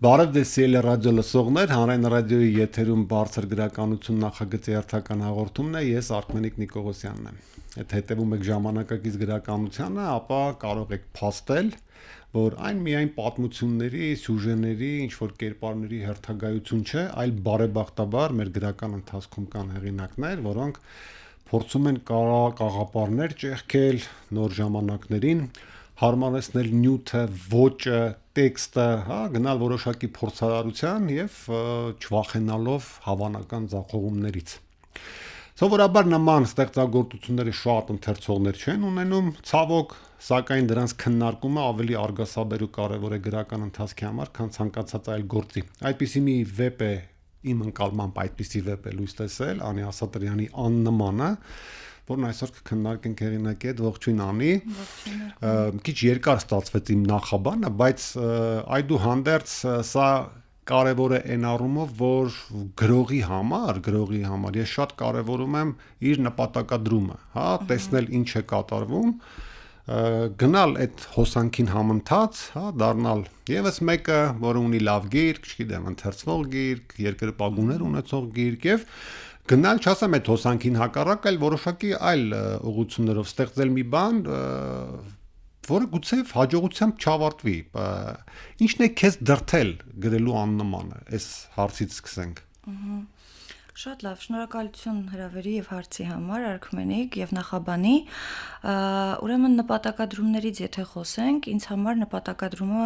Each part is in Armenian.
Բարև ձեզ սիրելի ռադիո լսողներ, հանրային ռադիոյի եթերում բարձր գրականություն նախագծի հերթական հաղորդումն է, ես Արքմենիկ Նիկողոսյանն եմ։ Եթե հետևում եք ժամանակակից գրականությանը, ապա կարող եք փաստել, որ այն միայն պատմությունների, սյուժեների, ինչ-որ կերպարների հերթագայություն չէ, այլ բարեբախտաբար մեր գրական ընթացքում կան հեղինակներ, որոնք փորձում են կաղապարներ ճեղքել նոր ժամանակներին, հարմարեցնել նյութը, ոճը, տեքստը, գնալ որոշակի փորձարարության եւ չվախենալով հավանական ձախողումներից։ Սովորաբար նման ստեղծագործությունները շատ ընթերցողներ չեն ունենում, ցավոք, սակայն դրանց քննարկումը ավելի արգասաբեր ու կարևոր է գրական ընթացքի համար, քան ցանկացած այլ գործի։ Այդպիսի մի վեպ է իմ ընկալմամբ այդպիսի վեպ է լույս տեսել Անի Ասատրյանի Աննմանը, որն այսօր կքննարկենք հեղինակի հետ, ողջույն Անի։ Քիչ երկար ստացվեց իմ նախաբանը, բայց այդուհանդերձ սա կարևոր է այն առումով, որ գրողի համար ես շատ կարևորում եմ իր նպատակադրումը, տեսնել ինչ է կատարվում, գնալ այդ հոսանքին համընթաց, դառնալ եւս մեկը, որը ունի լավ գիրք, չգիտեմ, ընթերցվող գիրք, երկրպագուներ ունեցող գիրք եւ գնալ չասեմ այդ հոսանքին հակառակ, այլ որոշակի այլ ուղղություններով ստեղծել մի բան, որը գուցե հաջողությամբ չավարտվի։ Ինչն է քեզ դրթել գրելու աննմանը, այս հարցից սկսենք։ Շատ լավ, շնորհակալություն հրավերի եւ հարցի համար, Արքմենիկ եւ նախաբանի։ Ուրեմն նպատակադրումներից եթե խոսենք, ինձ համար նպատակադրումը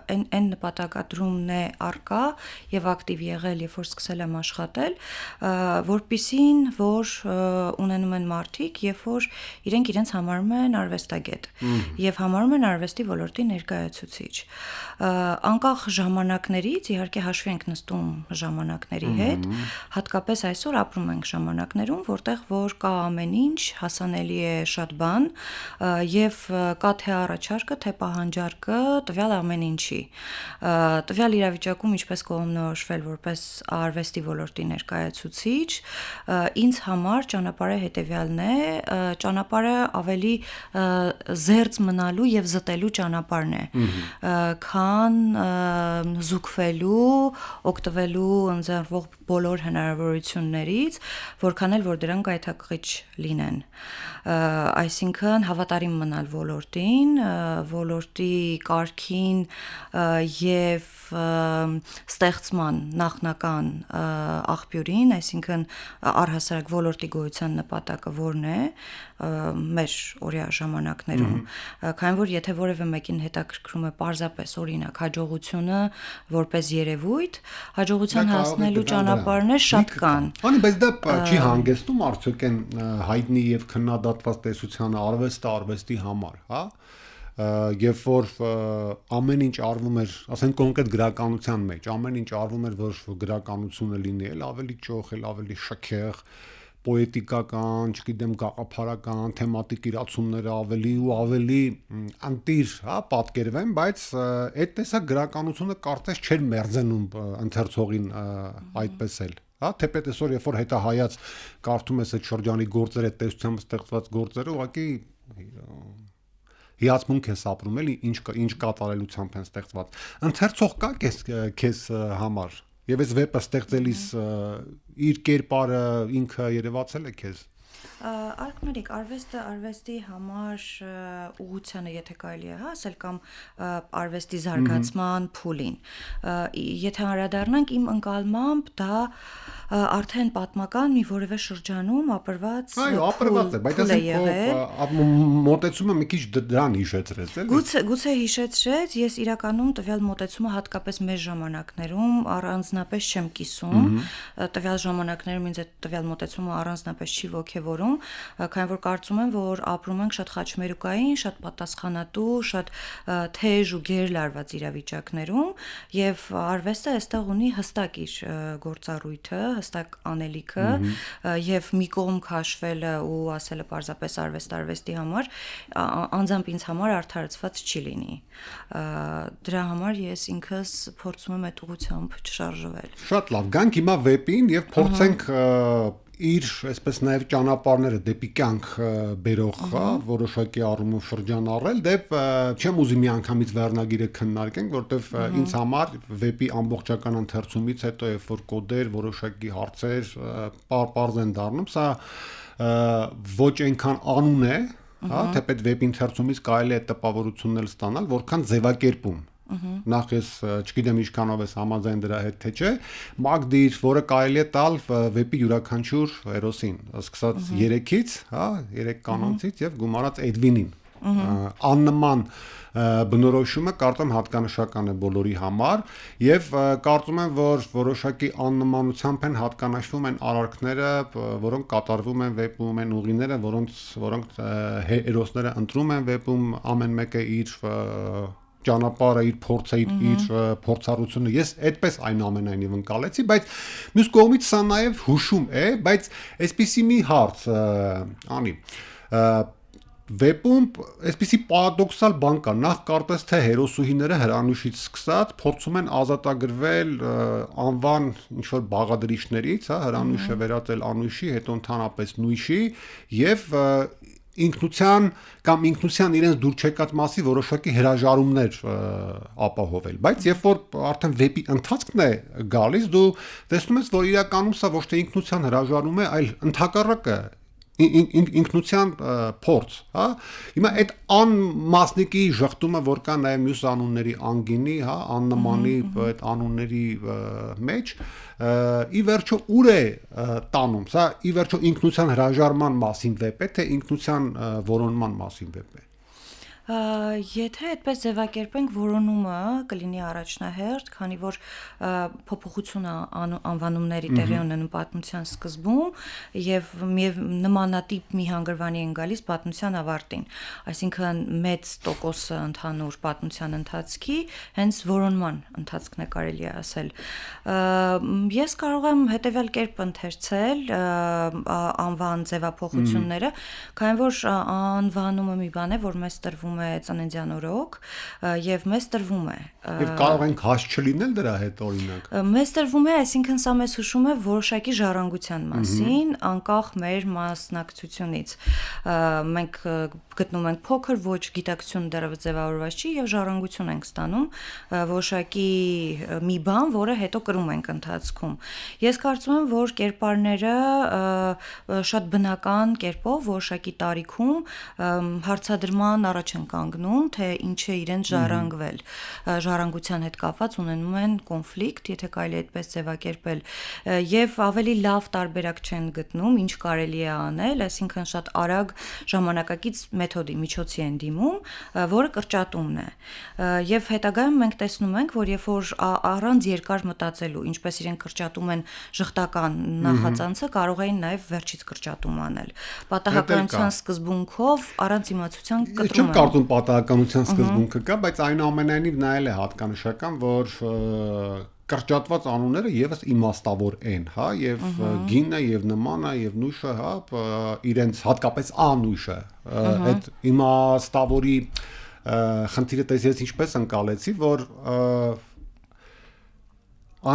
այն նպատակադրումն է արկա եւ ակտիվ եղել, երբ որ սկսել եմ աշխատել, որպիսին որ ունենում են մարդիկ, երբ որ իրենց համարում են արվեստագետ եւ համարում են արվեստի ոլորտի ներկայացուցիչ։ Անկախ ժամանակներից, իհարկե հաշվի ենք նստում ժամանակների հետ, հատկապես այսօր ապրում ենք ժամանակներում, որտեղ որ կա ամեն ինչ, հասանելի է շատ բան եւ կա թե առաջարկը, թե պահանջարկը տվյալ ամեն ինչի։ Տվյալ իրավիճակում ինչպես կողմնորոշվել որպես արվեստի ոլորտի ներկայացուցիչ, ինձ համար ճանապարհը հետեւյալն է, ճանապարհը ավելի զերծ մնալու եւ զտելու ճանապարհն է, քան զուգվելու, օգտվելու ընձեռվող բոլոր հնարավորություններից, որքան էլ որ դրանք գայթակղիչ լինեն։ Այսինքն հավատարիմ մնալ ոլորտին, ոլորտի կարգին եւ ստեղծման նախնական աղբյուրին, այսինքն առհասարակ ոլորտի գոյության նպատակը որն է մեր օրյա ժամանակներում, քանի որ եթե որևէ մեկին հետաքրքրում է պարզապես օրինակ հաջողությունը որպես երևույթ, հաջողության հասնելու ճանապարհներ շատ կան։ Անի, բայց դա չի հանգեցնում արդյոք այն հայտնի եւ քննադատված տեսությանը արվեստի համար, հա? Երբ որ ամեն ինչ արվում էր, ասենք կոնկրետ գրականության մեջ, ամեն ինչ արվում էր, որ գրականությունը լինի ավելի ճոխ, ավելի շքեղ, պոետիկական, չգիտեմ, գաղափարական, թեմատիկ իրացումները ավելի անտիր, պատկերվեն, բայց այդ տեսակ գրականությունը կարծես չէր մերձենում ընթերցողին այդպես էլ, թեպետ այսօր երբ որ հետահայաց կարդում ես այդ շրջանի գործերը, այդ տեսությամբ ստեղծված գործերը, ուղղակի հիացմունք ես ապրում էլի ինչ կատարելությամբ են ստեղծված։ Ընթերցող կա քեզ համար։ Եվ այս վեպը ստեղծելիս իր կերպարը ինքը երևացել է քեզ։ Արքմենիկ, արվեստի համար ուղղությանը եթե կարելի է ասել կամ արվեստի զարգացման փուլին։ Եթե անդրադառնանք իմ ընկալմամբ դա արդեն պատմական մի որևէ շրջանում ապրված ապրված է, բայց ասենք մոտեցումը մի քիչ դրան հիշեցրեց, էլի։ Գուցե հիշեցրեց, ես իրականում տվյալ մոտեցումը հատկապես մեր ժամանակներում առանձնապես չեմ կիսում, տվյալ ժամանակներում ինձ այդ տվյալ մոտեցումը առանձնապես չի ոգևորում, քանի որ կարծում եմ, որ ապրում ենք շատ խաչմերուկային, շատ պատասխանատու, շատ թեժ ու գերլարված իրավիճակներում, եւ արվեստը այստեղ ունի հստակ իր գործառույթը, հստակ անելիքը, եւ մի կողմ քաշվելը ու ասելը պարզապես արվեստի համար, անձամբ ինձ համար արդարացված չի լինի։ Դրա համար ես ինքս փորձում եմ այդ ուղղությամբ չշարժվել։ Շատ լավ, գանք հիմա վեպին եւ փորձենք իր այսպես նաև ճանապարհները դեպի կյանք բերող, հա, որոշակի առումով շրջանառել, դեպ չեմ ուզի միանգամից վերնագիրը քննարկենք, որովհետև ինձ համար վեպի ամբողջական ընթերցումից հետո երբ որ կոդեր, որոշակի հարցեր պարզ են դառնում, սա ոչ այնքան անուն է, հա, թեպետ վեպի ընթերցումից կարելի է տպավորություններ ստանալ, որքան ձևակերպում Նախ ես չգիտեմ ինչքանով ես համաձայն դրա հետ թե չէ, մագդիր, որը կարելի է տալ վեպի յուրաքանչյուր հերոսին, սկսած 3-ից, հա, 3 կանոնցից եւ գումարած Էդվինին։ Աննման բնորոշումը կարծում հատկանշական է բոլորի համար եւ կարծում եմ որ որոշակի աննմանությամբ են հատկանշվում են արարքները, որոնք կատարվում են վեպում, են ուղիները, որոնք հերոսները ընտրում են վեպում, ամեն մեկը իր ճանապարհը, իր փորձը, իր փորձառությունը ես այդպես այնուամենայնիվ ընկալեցի, բայց մյուս կողմից սա նաև հուշում է, բայց այսպիսի մի հարց անի վեպում այսպիսի պարադոքսալ բան կա, նախ կարծես թե հերոսուհիները հրանուշից սկսած փորձում են ազատագրվել անվան ինչ որ բաղադրիչներից, հա, հրանուշը վերածել անուշի, հետո ընդհանրապես նույշի եւ ինքնության կամ ինքնության իրենց դուր չեկած մասի որոշակի հրաժարումներ ապահովել, բայց երբ որ արդեն վեպի ընթացքն է գալիս, դու տեսնում ես, որ իրականում սա ոչ թե ինքնության հրաժարում է, այլ ընդհակառակը ինքնության փորձ, հա, հիմա այդ անմասնիկի ժխտումը, որ կա նաև մյուս անունների անգինի, հա, աննմանի այդ անունների մեջ, ի վերջո ուր է տանում, սա ի վերջո ինքնության հրաժարման մասին վեպ է, թե ինքնության որոնման մասին վեպ է։ Եթե այդպես ձևակերպենք, որոնումը կլինի առաջնահերթ, քանի որ փոփոխությունը անվանումների տեղի ունենում պատմության սկզբում եւ նմանատիպ մի հանգրվանի են գալիս պատմության ավարտին, այսինքն մեծ տոկոսը ընդհանուր պատմության ընթացքի հենց որոնման ընթացքն է կարելի ասել։ Ես կարող եմ հետեւյալ կերպ ընթերցել անվան ձևափոխությունները, քանի որ անվանումը մի բան է, որ մեզ տրվում է ծննդյան օրոք եւ մեզ տրվում է եւ կարող ենք հաս չլինել դրա հետ օրինակ մեզ տրվում է, այսինքն սա մեզ հուշում է որոշակի ժառանգության մասին անկախ մեր մասնակցությունից մենք գտնում ենք փոքր ոչ գիտակցություն դեռևս ձևավորված չի եւ ժառանգություն ենք ստանում որոշակի մի բան, որը հետո կրում ենք ընթացքում ես կարծում եմ, որ կերպարները շատ բնական կերպով որոշակի տարիքում հարցադրման առաջ են կանգնում, թե ինչ է իրենց ժառանգվել, ժառանգության հետ կապված ունենում են կոնֆլիկտ, եթե կարելի է այդպես ձևակերպել, եւ ավելի լավ տարբերակ չեն գտնում, ինչ կարելի է անել, այսինքն շատ արագ ժամանակակից մեթոդի միջոցի են դիմում, որը կրճատումն է, եւ հետագայում մենք տեսնում ենք, որ երբ որ առանց երկար մտածելու, ինչպես իրենք կրճատում են ժխտական նախածանցը, կարող էին նաեւ վերջից կրճատում անել, պատահականության սկզբունքով առանց իմացության կտրում են Կարծում պատահականության սկզբունքը կա, բայց այնուամենայնիվ նայել է հատկանշական, որ կրճատված անունները եւս իմաստավոր են, հա, եւ գինը եւ նմանը եւ նույշը, հա, իրենց հատկապես անույշը, այդ իմաստավորի խնդիրը տեսես ինչպես ընկալեցի, որ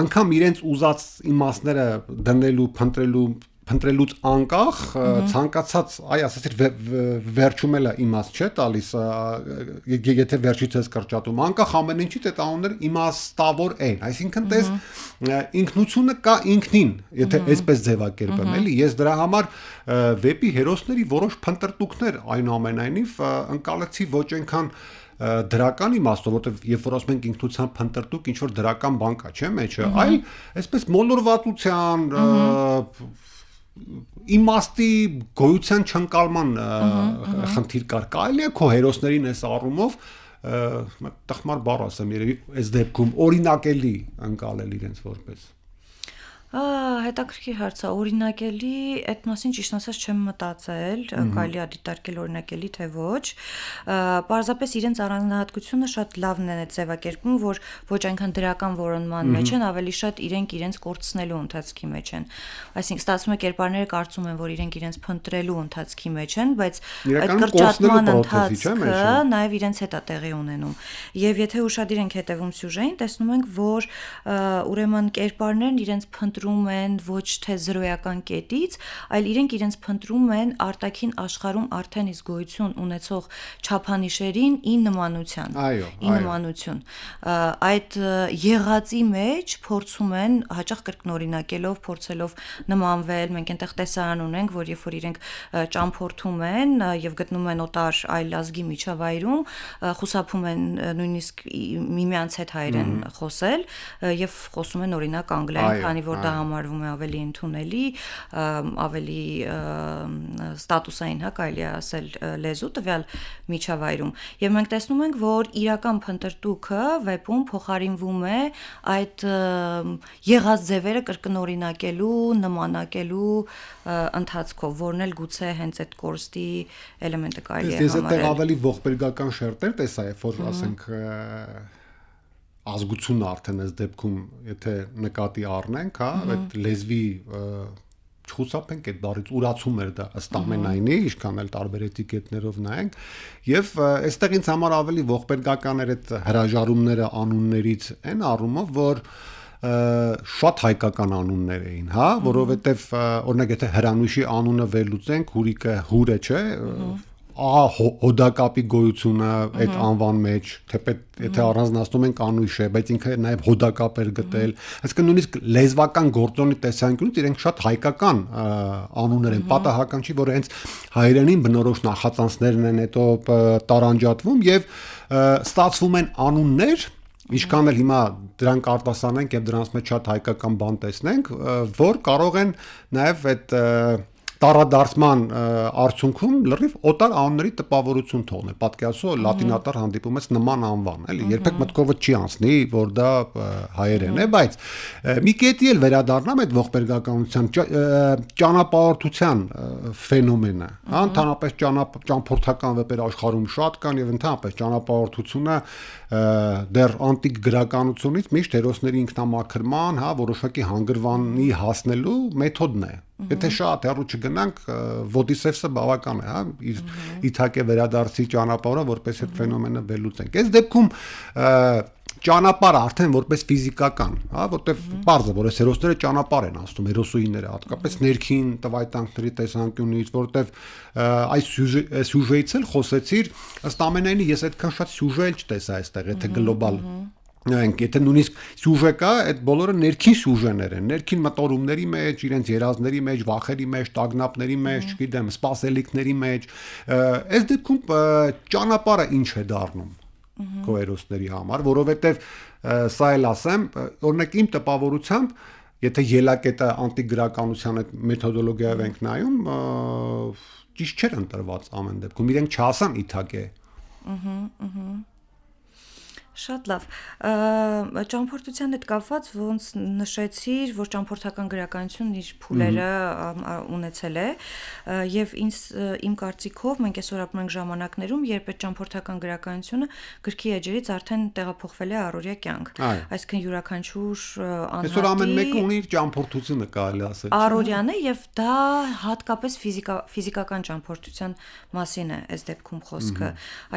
անգամ իրենց ուզած իմաստները դնելու, փնտրելուց անկախ ցանկացած այ ասացիր վերջում էլա իմաստ չէ տալիս եթե վերջից ես կրճատում անկախ ամեն ինչից այդ անունները իմաստավոր են այսինքն տես ինքնությունը կա ինքնին եթե այսպես ձևակերպեմ էլի ես դրա համար վեպի հերոսների որոշ փնտրտուքներ այնուամենայնիվ ընկալեցի ոչ այնքան դրական իմաստով, որտեղ երբ որ ասում ենք ինքնության փնտրտուք, ինչ որ դրական բան կա, չէ՞ մեջը, այլ այսպես մոլորվածության իմաստի գոյության չընկալման խնդիր կար, կարելի է քո հերոսներին այս առումով տխմար բառ ասեմ, երևի այս դեպքում օրինակելի ընկալել իրենց որպես հետաքրքիր հարց է, օրինակելի, այդ մասին ճիշտ ասած չեմ մտածել, կարելի է դիտարկել օրինակելի թե ոչ, պարզապես իրենց առանձնահատկությունը շատ լավն է ձևակերպում, որ ոչ այնքան դրական որոնման մեջ են, ավելի շատ իրենց կորցնելու ընթացքի մեջ են, այսինքն ստացվում է կերպարները կարծում են, որ իրենք իրենց փնտրելու ընթացքի մեջ են, բայց այդ կրճատման ընթացքը նաև իրենց հետ է տեղի ունենում, եւ եթե ուշադիր ենք հետևում սյուժեին, տեսնում ենք, որ ուրեմն կերպարներն իրենց փնտրում են ոչ թե զրոյական կետից, այլ իրենց փնտրում են արտաքին աշխարհում արդեն իսկ գոյություն ունեցող չափանիշերին ի նմանության։ Ի նմանություն։ Այդ եղածի մեջ փորձում են հաճախ կրկնօրինակելով, փորձելով նմանվել, մենք այնտեղ տեսարան ունենք, որ երբ որ իրենք ճամփորդում են եւ գտնում են օտար այլ ազգի միջավայրում, խուսափում են նույնիսկ միմյանց հետ հայերեն խոսել եւ խոսում են օրինակ անգլերեն, քանի որ դա համարվում է ավելի ընդունելի, ավելի ստատուսային, կարելի է ասել, լեզու տվյալ միջավայրում։ Եվ մենք տեսնում ենք, որ իրական փնտրտուքը վեպում փոխարինվում է այդ եղած ձևերը կրկնօրինակելու, նմանակելու ընթացքով, որն էլ գուցե հենց այդ կորստի էլեմենտը կարելի է համարել։ Ես այդտեղ ավելի ողբերգական շերտեր տեսա, երբ որ ասենք ազգությունը արդեն այս դեպքում, եթե նկատի առնենք, այդ լեզվի չխուսափենք այդ բառից, ուրացում էր դա ըստ ամենայնի, ինչքան էլ տարբեր էտիկետներով նայենք, եւ այստեղ ինձ համար ավելի ողբերգական էր այդ հրաժարումները անուններից այն առումով, որ շատ հայկական անուններ էին, որովհետեւ օրինակ եթե Հրանուշի անունը վերլուծենք, Հուրիկը հուր է, չէ, հոդակապի գոյությունը այդ անվան մեջ, թեպետ եթե առանձնացնում ենք անույշ է, բայց ինքը նաև հոդակապ էր գտել, այսինքն նույնիսկ լեզվական գործոնի տեսանկյունից իրենք շատ հայկական անուններ են, պատահական չի, որ հենց հայերենին բնորոշ նախածանցներն են հետո տարանջատվում եւ ստացվում են անուններ, ինչքան էլ հիմա դրանք արտասանենք եւ դրանց մեջ շատ հայկական բան տեսնենք, որ կարող են նաև այդ տարադարձման արդյունքում լրիվ օտար անունների տպավորություն թողնել։ Պատկերացրու լատինատար հանդիպում ես նման անվան, էլի, երբեք մտքովդ չի անցնի, որ դա հայերեն է, բայց մի կետի էլ վերադառնամ այդ ողբերգականության ճանապարհորդության ֆենոմենը, ընդհանրապես ճամփորդական վեպեր աշխարհում շատ կան եւ ընդհանրապես ճանապարհորդությունը դեռ անտիկ գրականությունից միշտ հերոսների ինքնամաքրման, որոշակի հանգրվանի հասնելու մեթոդն է։ Եթե շատ հեռու չգնանք, Ոդիսևսը բավական է, իր Իթակե վերադարձի ճանապարհը, որպես այդ ֆենոմենը վերլուծենք։ Այս դեպքում ճանապարհը արդեն որպես ֆիզիկական, որտեղ բարձր է, որ այս հերոսները ճանապարհ են անցնում, հերոսուհիները, հատկապես ներքին տվայտանքների տեսանկյունից, որտեղ այս սյուժեից էլ խոսեցիր, ըստ ամենայնի ես այդքան շատ սյուժե չտեսա այստեղ, եթե գլոբալ եթե նույնիսկ սյուժե կա, այդ բոլորը ներքին սյուժեներ են, ներքին մտորումների մեջ, իրենց երազների մեջ, վախերի մեջ, տագնապների մեջ, չգիտեմ, սպասելիքների մեջ, այս դեպքում ճանապարհը ինչ է դառնում քո հերոսների համար, որովհետև սա էլ ասեմ, օրինակ իմ տպավորությամբ, եթե ելակետը անտիկ գրականության այդ մեթոդոլոգիայով ենք նայում, ճիշտ չէր ընտրված ամեն դեպքում, իրենք չհասան Իթակե։ Շատ լավ։ Ճամփորդության հետ կապված ոնց նշեցիր, որ ճամփորդական գրականությունն իր փուլերը ունեցել է, եւ իմ կարծիքով մենք այսօր ապրում ենք ժամանակներում, երբ այդ ճամփորդական գրականությունը գրքի էջերից արդեն տեղափոխվել է առօրյա կյանք։ Այսինքն յուրաքանչյուր անհատի այսօր ամեն մեկը ունի իր ճամփորդությունը, կարելի ասել։ Առօրյան է եւ դա հատկապես ֆիզիկական ճամփորդության մասին է այս դեպքում խոսքը։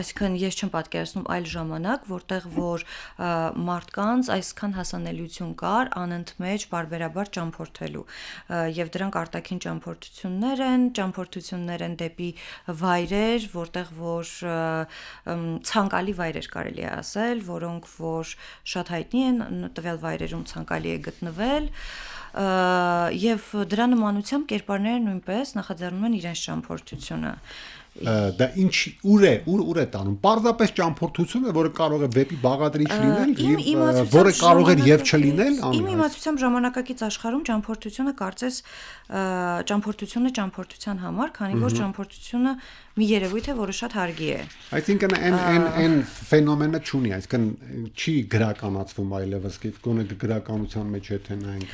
Այսինքն ես չեմ պատկերացնում այլ ժամանակ, որտեղ որ մարդկանց այսքան հասանելիություն կար անընդմեջ բարբերաբար ճամփորդելու եւ դրանք արտաքին ճամփորդություններ են դեպի վայրեր, որտեղ որ ցանկալի վայրեր կարելի է ասել, որոնք որ շատ հայտնի են տվյալ վայրերում ցանկալի է գտնվել եւ դրա նմանությամբ կերպարները նույնպես նախաձեռնում են իրենց ճամփորդությունը դա ինչ ուր է տանում պարզապես ճամփորդությունը, որը կարող է վեպի բաղադրիչ լինել, որը կարող է եւ չլինել, իմ իմացությամբ ժամանակակից աշխարհում ճամփորդությունը կարծես ճամփորդության համար, քանի որ ճամփորդությունը մի երևույթ է, որը շատ հարգի է։ Այսինքն այն ֆենոմենը չունի, այսինքն չի գրականացվում այլևս, գոնե գրականության մեջ եթե նայենք։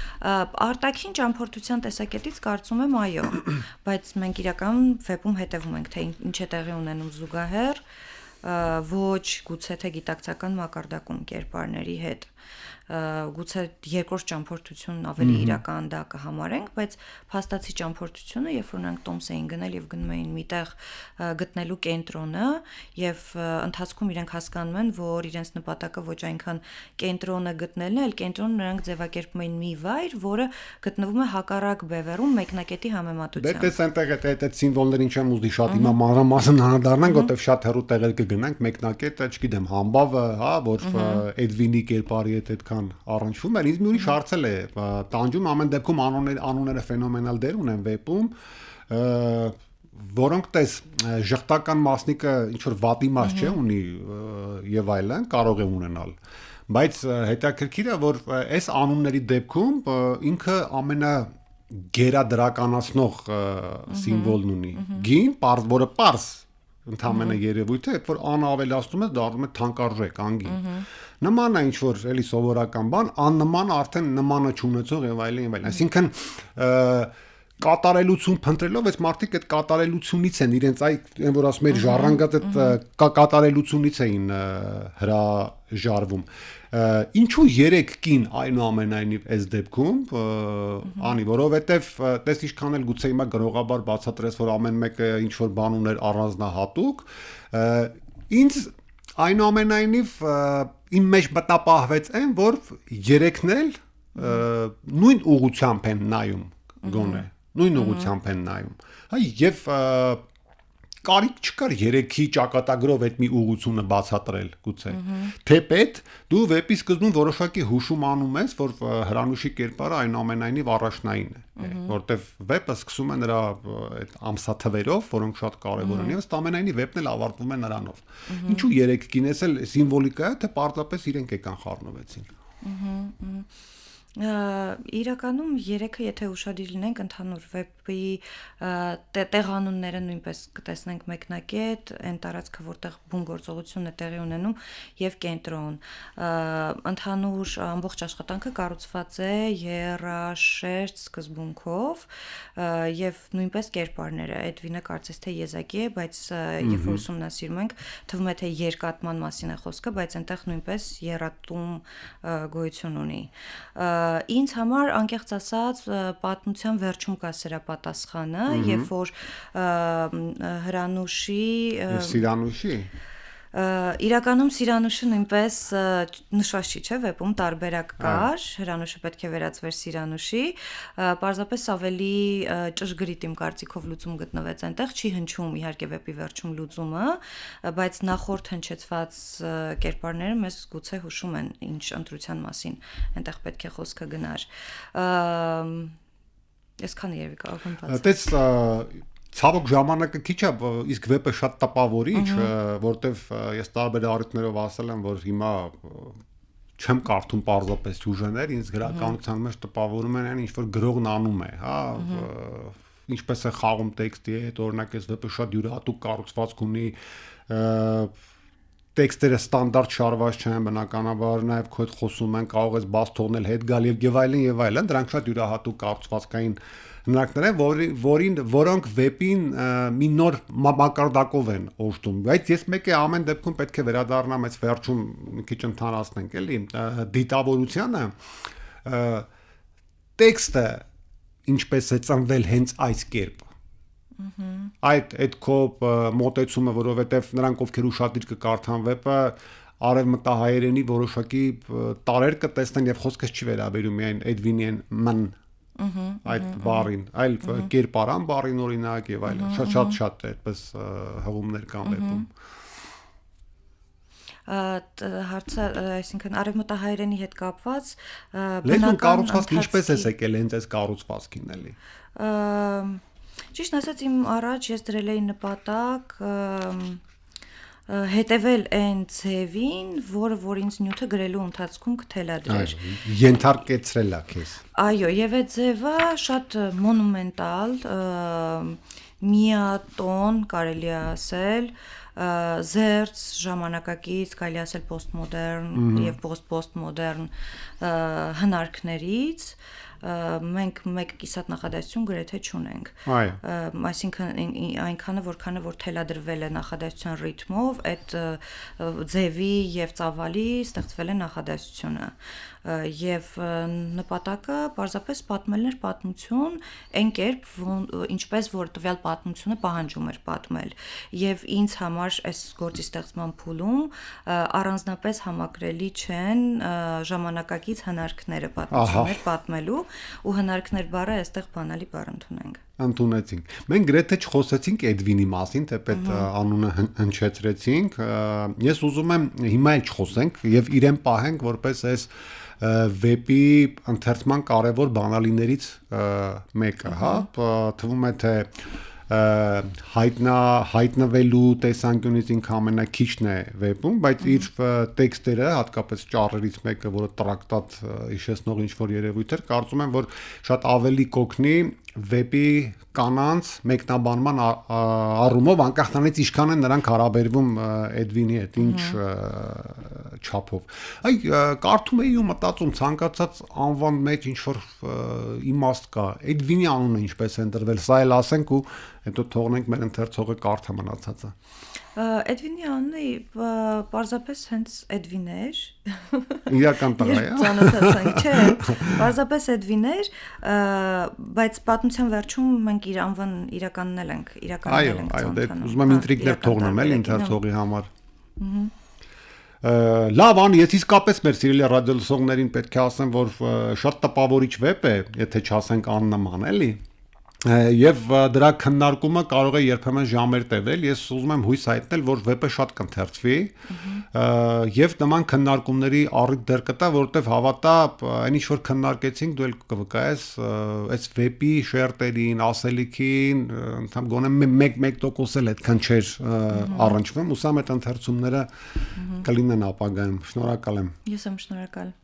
Արտաքին ճամփորդության տեսակետից կարծում եմ այո, բայց մենք իրական վեպում հետևում ենք, թե ինչ է տեղի ունենում զուգահեռ, ոչ գուցե թե գիտակցական մակարդակում կերպարների հետ։ գուցե երկրորդ ճամփորդությունն ավելի իրական դա կհամարենք, բայց փաստացի ճամփորդությունը, երբ որ նրանք տոմս էին գնել եւ գնում էին միտեղ գտնելու կենտրոնը եւ ընթացքում իրենք հասկանում են, որ իրենց նպատակը ոչ այնքան կենտրոնը գտնելն է, այլ կենտրոնը նրանք ձևակերպում էին մի վայր, որը գտնվում է հակառակ բևեռում մեկնակետի համեմատությամբ։ Դες այնտեղ այդ սիմվոլներին չեմ ուզի շատ հիմա մանրամասն անդառնանք, որտեվ շատ հեռու տեղեր կգնանք, մեկնակետը, չգիտեմ, համբավը, հա, որ Էդվինի կերպարի հետ այդքան առնչվում էր, ինձ մի ուրիշ հարցել է տանջում, ամեն դեպքում անունները ֆենոմենալ դեր ունեն վեպում, որոնք տես ժխտական մասնիկը ինչ որ վատի մաս չէ ունի եւ այլն կարող է ունենալ, բայց հետաքրքիր է որ այս անունների դեպքում ինքը ամենա գերադրականացնող սիմվոլն ունի գին, որը պարզ ընդհանրապես երևույթ է, որ անավելացնում է դառնում է թանկարժեք անգին։ Նման է ինչ որ էլի սովորական բան, աննման արդեն նմանը չունեցող եւ այլն, այսինքն կատարելություն փնտրելով, այս մարդիկ այդ կատարելությունից են իրենց այն որ ասում էր ժառանգած այդ կատարելությունից էին հրաժարվում։ Ինչու 3 կին այնուամենայնիվ այս դեպքում անի, որովհետև տես ինչքան էլ գուցե հիմա գրողաբար բացատրես, որ ամեն մեկը ինչ որ բան ուներ առանձնահատուկ, ինձ այնուամենայնիվ իմ մեջ մտապահվեց այն, որ 3-ն էլ նույն ուղղությամբ են նայում գոնե նույն ուղղությամբ են նայում։ Հա եւ կարիք չկար 3-ի ճակատագրով այդ մի ուղղությունը բացատրել գուցե։ Թեպետ դու վեպի սկզբում որոշակի հուշում անում ես, որ Հրանուշի կերպարը այնուամենայնիվ առաջնային է, որտեվ վեպը սկսում է նրա այդ ամսաթվերով, որոնք շատ կարևոր են, եւ ըստ ամենայնի վեպն էլ ավարտվում է նրանով։ Ինչու 3 կինես էլ սիմվոլիկա է, թե պարզապես իրենք եկան խառնվեցին։ Իրականում 3-ը եթե ուշադիր լինենք ընդհանուր վեպի տեղանունները նույնպես կտեսնենք մեկնակետ, այն տարածքը, որտեղ բուն գործողությունն է տեղի ունենում եւ կենտրոն։ Ընդհանուր ամբողջ աշխատանքը կառուցված է երաշերտ սկզբունքով եւ նույնպես կերպարները։ Էդվինը կարծես թե եզակի է, բայց երբ որ ուսումնասիրում ենք, թվում է թե երկատման մասին է խոսքը, բայց այնտեղ նույնպես եռատում գոյություն ունի։ Ինձ համար անկեղծ ասած պատմության վերջում կա սրա պատասխանը, երբ որ Հրանուշի Սիրանուշի իրականում Սիրանուշը նույնպես նշված չի, չէ՞, վեպում տարբերակ կար, Հրանուշը պետք է վերածվեր Սիրանուշի, պարզապես ավելի ճշգրիտ իմ կարծիքով լուծում գտնվեց այնտեղ, չի հնչում իհարկե վեպի վերջում լուծումը, բայց նախորդ հնչեցված կերպարները մեզ գուցե հուշում են ինչ ընտրության մասին այնտեղ պետք է խոսքը գնար։ Այսքանը երևի կարող եմ բացատրել։ Ցավոք ժամանակը քիչ է, իսկ վեպը շատ տպավորիչ, որտեվ ես տարբեր առիթներով ասել եմ, որ հիմա չեմ կարդում պարզապես սյուժեներ, ինձ գրականության մեջ տպավորում են այն ինչ որ գրողն անում է, հա, ինչպես է խաղում տեքստի հետ, օրինակ այս վեպը շատ յուրահատուկ կառուցվածք ունի, տեքստերը ստանդարտ շարված չեն, բնականաբար նաև քո հետ խոսում են, կարող ես բաց թողնել, հետ գալ եւ այլն, դրանք շատ յուրահատուկ կառուցվածքային հնարքներ են, որոնք վեպին մի նոր մակարդակով են օժտում, բայց ես մեկ է ամեն դեպքում պետք է վերադառնամ այս վերջում մի քիչ ընդհանրացնենք, էլի, դիտավորությանը, տեքստը ինչպես է ծնվել հենց այս կերպ այդ քո մոտեցումը, որովհետև նրանք ովքեր ուշադիր կկարդան վեպը, արևմտահայերենի որոշակի տարեր կտեսնեն եւ խոսքս չի վերաբերում միայն Էդվինի ման այդ բառին, այլ կերպարան բառին օրինակ եւ այլն, շատ այդպես հղումներ կան վեպում։ Հարցը, այսինքն արևմտահայերենի հետ կապված լեզուն կառուցվածքը ինչպես է եկել հենց այս կառուցվածքին էլի։ Ճիշտ ասած իմ առաջ ես դրել էի նպատակ հետևել այն ձևին, որ ինձ նյութը գրելու ընթացքում կթելադրեր։ Ենթարկեցրել է քեզ։ Այո, եւ այդ ձևը շատ մոնումենտալ, միատոն կարելի է ասել, զերծ ժամանակակից, կարելի ասել պոստմոդեռն եւ պոստմոդեռն հնարքներից մենք մեկ կիսատ նախադասություն գրեթե չունենք։ Այսինքն այնքանը որքանը որ թելադրվել է նախադասության ռիթմով, այդ ձևի եւ ծավալի ստեղծվել է նախադասությունը եւ նպատակը պարզապես պատմելն էր պատմություն այն կերպ ինչպես որ տվյալ պատմությունը պահանջում էր պատմել եւ ինձ համար այս գործի ստեղծման փուլում առանձնապես համակրելի չեն ժամանակակից հնարքները պատմություններ պատմելու ու հնարքներ բառը այստեղ բանալի բառ ընդունեցինք։ Մենք գրեթե չխոսեցինք Էդվինի մասին, թեպետ անունը հնչեցրեցինք։ Ես ուզում եմ հիմա էլ չխոսենք եւ իրեն պահենք որպես այս վեպի ընթերցման կարևոր բանալիներից մեկը, հա, թվում է թե հայտնվելու տեսանկյունից ինքը ամենաքիչն է վեպում, բայց իր տեքստերը, հատկապես ճառերից մեկը, որը տրակտատ հիշեցնող ինչ-որ երևույթ էր, կարծում եմ, որ շատ ավելի կօգնի վեպի կանանց մեկնաբանման առումով, անկախ նրանից ինչքան են նրանք հարաբերվում Էդվինի հետ, ինչ չափով։ Կարդում էի ու մտածում ցանկացած անվան մեջ ինչ-որ իմաստ կա։ Էդվինի անունը ինչպես է ընտրվել, սա էլ ասենք ու հետո թողնենք մեր ընթերցողը կարդա մնացածը։ Էդվինի անունը պարզապես հենց Էդվին էր։ Իրական տղա է։ Ծանոթացանք, չէ։ Պարզապես Էդվին էր, բայց պատմության վերջում մենք իր անվան իրականնել ենք ծանոթանում։ Այո, դե ուզում եմ ինտրիգներ թողնեմ էլ ընթերցողի համար։ Լավ, ես իսկապես մեր սիրելի ռադիոլսողներին պետք է ասեմ, որ շատ տպավորիչ վեպ է, եթե չասենք աննման, էլի։ Եվ դրա քննարկումը կարող է երբեմն ժամեր տևել, ես ուզում եմ հույս հայտնել, որ վեպը շատ կընթերցվի եւ նման քննարկումների առիթ դեր կտա, որովհետեւ հավատա, այն ինչ որ քննարկեցինք, դու էլ կվկայես այս վեպի շերտերին, ասելիքին, ընդհանուր գոնե 1% էլ այդքան չէր առնչվում, ուսամ այդ ընթերցումները կլինեն ապագայում։ Շնորհակալ եմ։ Ես եմ շնորհակալ։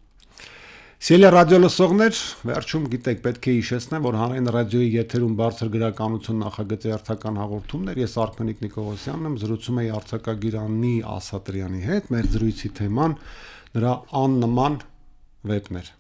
Սիրելի ռադիոլսողներ, վերջում գիտեք, պետք է հիշեցնեմ, որ հանրային ռադիոյի եթերում բարձր գրականություն նախագծի հերթական հաղորդումներ, ես Արքմենիկ Նիկողոսյանն եմ, զրուցում էի արձակագիր Անի Ասատրյանի հետ, մեր զրույցի թեման նրա աննման վեպն էր։